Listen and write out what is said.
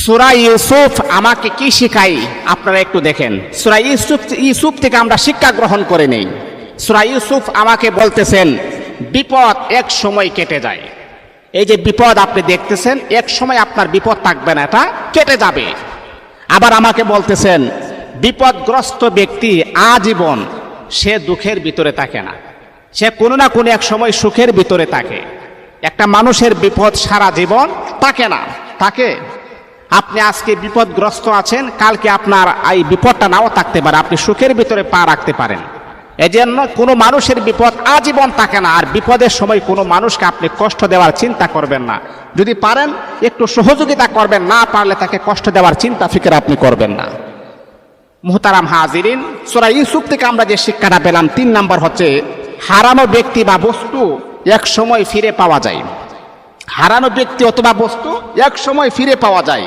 সূরা ইউসুফ আমাকে কি শেখায় আপনারা একটু দেখেন। সূরা ইউসুফ থেকে আমরা শিক্ষা গ্রহণ করে নেই। সূরা ইউসুফ আমাকে বলতেছেন বিপদ এক সময় কেটে যায়। এই যে বিপদ আপনি দেখতেছেন, এক সময় আপনার বিপদ থাকবে না, এটা কেটে যাবে। আবার আমাকে বলতেছেন বিপদগ্রস্ত ব্যক্তি আজীবন সে দুঃখের ভিতরে থাকে না, সে কোনো না কোনো এক সময় সুখের ভিতরে থাকে। একটা মানুষের বিপদ সারা জীবন থাকে না, থাকে। আপনি আজকে বিপদগ্রস্ত আছেন, কালকে আপনার এই বিপদটা নাও থাকতে পারে, আপনি সুখের ভিতরে পা রাখতে পারেন। এজন্য কোনো মানুষের বিপদ আজীবন থাকে না। আর বিপদের সময় কোনো মানুষকে আপনি কষ্ট দেওয়ার চিন্তা করবেন না। যদি পারেন একটু সহযোগিতা করবেন, না পারলে তাকে কষ্ট দেওয়ার চিন্তা ফিকির আপনি করবেন না। মুহতারাম হাজিরিন, সূরা ইউসুফ থেকে আমরা যে শিক্ষাটা পেলাম, 3 নম্বর হচ্ছে হারানো ব্যক্তি বা বস্তু এক সময় ফিরে পাওয়া যায়। হারানো ব্যক্তি অথবা বস্তু এক সময় ফিরে পাওয়া যায়।